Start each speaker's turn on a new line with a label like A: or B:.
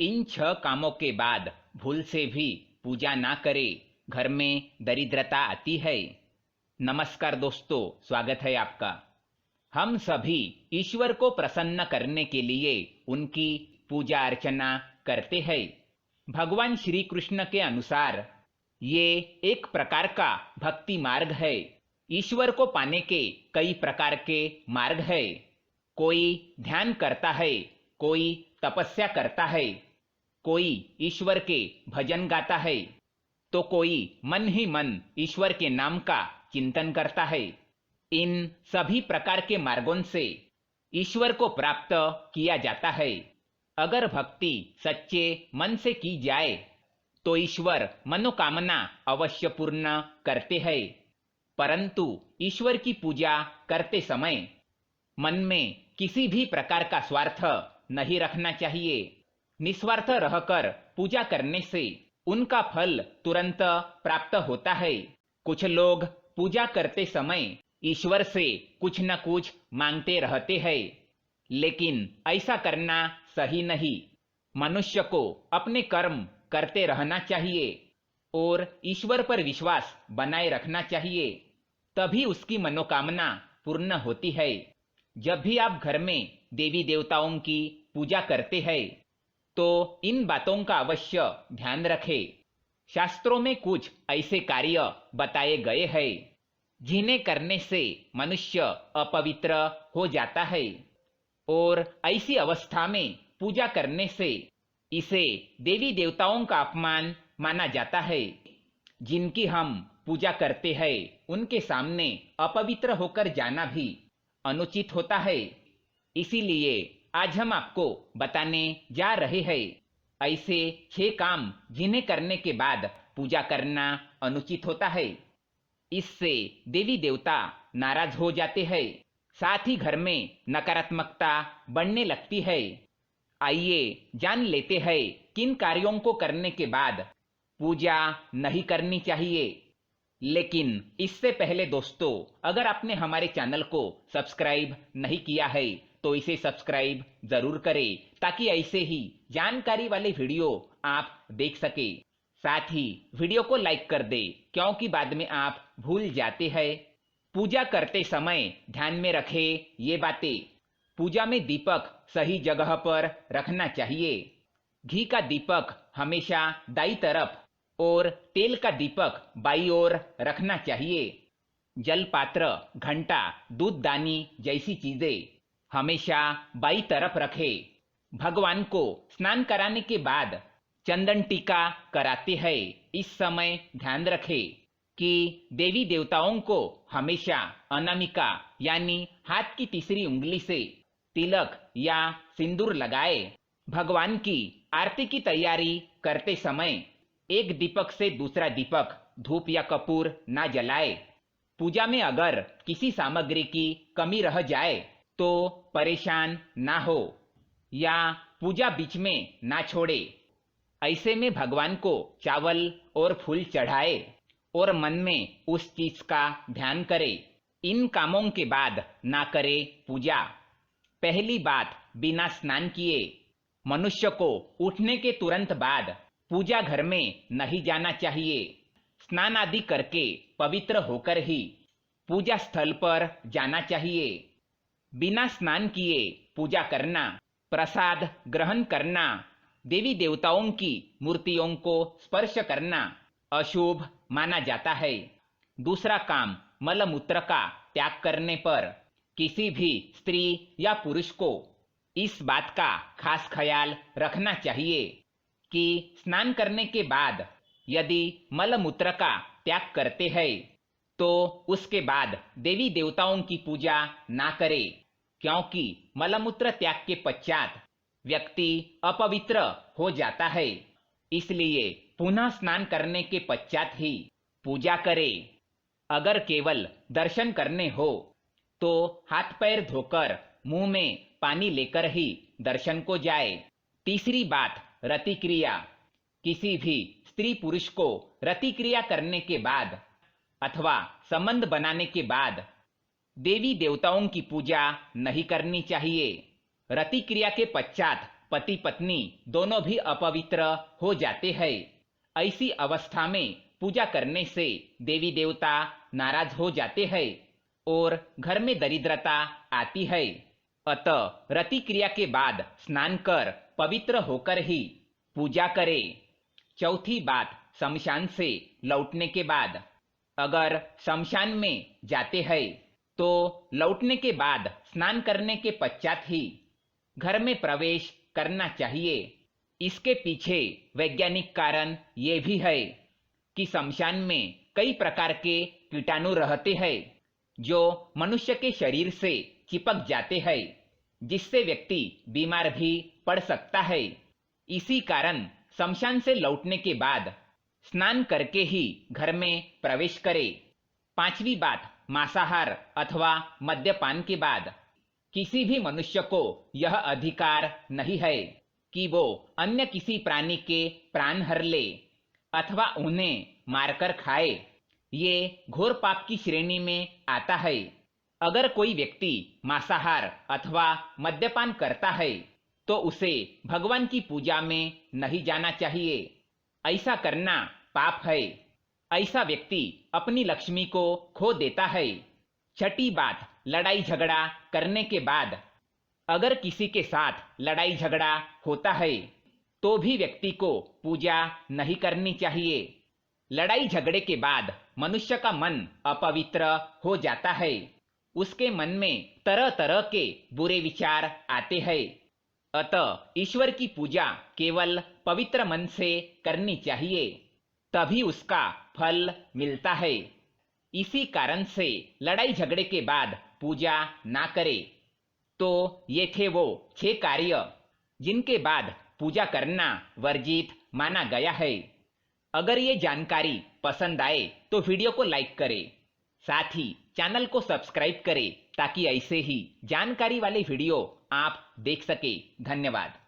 A: इन 6 कामों के बाद भूल से भी पूजा ना करे, घर में दरिद्रता आती है। नमस्कार दोस्तों, स्वागत है आपका। हम सभी ईश्वर को प्रसन्न करने के लिए उनकी पूजा अर्चना करते हैं। भगवान श्री कृष्ण के अनुसार ये एक प्रकार का भक्ति मार्ग है। ईश्वर को पाने के कई प्रकार के मार्ग है। कोई ध्यान करता है, कोई तपस्या करता है, कोई ईश्वर के भजन गाता है, तो कोई मन ही मन ईश्वर के नाम का चिंतन करता है। इन सभी प्रकार के मार्गों से ईश्वर को प्राप्त किया जाता है। अगर भक्ति सच्चे मन से की जाए तो ईश्वर मनोकामना अवश्य पूर्ण करते हैं। परंतु ईश्वर की पूजा करते समय मन में किसी भी प्रकार का स्वार्थ नहीं रखना चाहिए। निस्वार्थ रहकर पूजा करने से उनका फल तुरंत प्राप्त होता है। कुछ लोग पूजा करते समय ईश्वर से कुछ न कुछ मांगते रहते हैं, लेकिन ऐसा करना सही नहीं। मनुष्य को अपने कर्म करते रहना चाहिए और ईश्वर पर विश्वास बनाए रखना चाहिए, तभी उसकी मनोकामना पूर्ण होती है। जब भी आप घर में देवी देवताओं की पूजा करते हैं तो इन बातों का अवश्य ध्यान रखें। शास्त्रों में कुछ ऐसे कार्य बताए गए हैं जिन्हें करने से मनुष्य अपवित्र हो जाता है, और ऐसी अवस्था में पूजा करने से इसे देवी देवताओं का अपमान माना जाता है। जिनकी हम पूजा करते हैं उनके सामने अपवित्र होकर जाना भी अनुचित होता है। इसीलिए आज हम आपको बताने जा रहे हैं ऐसे 6 काम जिन्हें करने के बाद पूजा करना अनुचित होता है। इससे देवी देवता नाराज हो जाते हैं, साथ ही घर में नकारात्मकता बढ़ने लगती है। आइए जान लेते हैं किन कार्यों को करने के बाद पूजा नहीं करनी चाहिए। लेकिन इससे पहले दोस्तों, अगर आपने हमारे चैनल को सब्सक्राइब नहीं किया है तो इसे सब्सक्राइब जरूर करें, ताकि ऐसे ही जानकारी वाले वीडियो आप देख सके। साथ ही वीडियो को लाइक कर दे, क्योंकि बाद में आप भूल जाते हैं। पूजा करते समय ध्यान में रखें ये बातें। पूजा में दीपक सही जगह पर रखना चाहिए। घी का दीपक हमेशा दाईं तरफ और तेल का दीपक बाईं ओर रखना चाहिए। जल पात्र, घंटा, दूधदानी जैसी चीजें हमेशा बाईं तरफ रखें। भगवान को स्नान कराने के बाद चंदन टीका कराते हैं। इस समय ध्यान रखें कि देवी देवताओं को हमेशा अनामिका यानी हाथ की तीसरी उंगली से तिलक या सिंदूर लगाए। भगवान की आरती की तैयारी करते समय एक दीपक से दूसरा दीपक धूप या कपूर ना जलाए। पूजा में अगर किसी सामग्री की कमी रह जाए तो परेशान ना हो या पूजा बीच में ना छोड़े। ऐसे में भगवान को चावल और फूल चढ़ाए और मन में उस चीज का ध्यान करे। इन कामों के बाद ना करे पूजा। पहली बात, बिना स्नान किए मनुष्य को उठने के तुरंत बाद पूजा घर में नहीं जाना चाहिए। स्नान आदि करके पवित्र होकर ही पूजा स्थल पर जाना चाहिए। बिना स्नान किए पूजा करना, प्रसाद ग्रहण करना, देवी देवताओं की मूर्तियों को स्पर्श करना अशुभ माना जाता है। दूसरा काम, मलमूत्र का त्याग करने पर किसी भी स्त्री या पुरुष को इस बात का खास ख्याल रखना चाहिए कि स्नान करने के बाद यदि मलमूत्र का त्याग करते हैं तो उसके बाद देवी देवताओं की पूजा ना करे, क्योंकि मलमूत्र त्याग के पश्चात व्यक्ति अपवित्र हो जाता है। इसलिए पुनः स्नान करने के पश्चात ही पूजा करे। अगर केवल दर्शन करने हो तो हाथ पैर धोकर मुंह में पानी लेकर ही दर्शन को जाए। तीसरी बात, रति क्रिया। किसी भी स्त्री पुरुष को रति क्रिया करने के बाद अथवा संबंध बनाने के बाद देवी देवताओं की पूजा नहीं करनी चाहिए। रति क्रिया के पश्चात पति पत्नी दोनों भी अपवित्र हो जाते हैं। ऐसी अवस्था में पूजा करने से देवी देवता नाराज हो जाते हैं और घर में दरिद्रता आती है। अतः रति क्रिया के बाद स्नान कर पवित्र होकर ही पूजा करें। चौथी बात, शमशान से लौटने के बाद अगर शमशान में जाते हैं तो लौटने के बाद स्नान करने के पश्चात ही घर में प्रवेश करना चाहिए। इसके पीछे वैज्ञानिक कारण ये भी है कि शमशान में कई प्रकार के कीटाणु रहते हैं जो मनुष्य के शरीर से चिपक जाते हैं, जिससे व्यक्ति बीमार भी पड़ सकता है। इसी कारण शमशान से लौटने के बाद स्नान करके ही घर में प्रवेश करें। पांचवी बात, मांसाहार अथवा मद्यपान के बाद किसी भी मनुष्य को यह अधिकार नहीं है कि वो अन्य किसी प्राणी के प्राण हर ले अथवा उन्हें मारकर खाए। ये घोर पाप की श्रेणी में आता है। अगर कोई व्यक्ति मांसाहार अथवा मद्यपान करता है तो उसे भगवान की पूजा में नहीं जाना चाहिए। ऐसा करना पाप है। ऐसा व्यक्ति अपनी लक्ष्मी को खो देता है। छठी बात, लड़ाई झगड़ा करने के बाद अगर किसी के साथ लड़ाई झगड़ा होता है तो भी व्यक्ति को पूजा नहीं करनी चाहिए। लड़ाई झगड़े के बाद मनुष्य का मन अपवित्र हो जाता है। उसके मन में तरह तरह के बुरे विचार आते हैं। अतः ईश्वर की पूजा केवल पवित्र मन से करनी चाहिए, तभी उसका फल मिलता है। इसी कारण से लड़ाई झगड़े के बाद पूजा ना करें। तो ये थे वो 6 कार्य जिनके बाद पूजा करना वर्जित माना गया है। अगर ये जानकारी पसंद आए तो वीडियो को लाइक करें, साथ ही चैनल को सब्सक्राइब करें ताकि ऐसे ही जानकारी वाले वीडियो आप देख सके। धन्यवाद।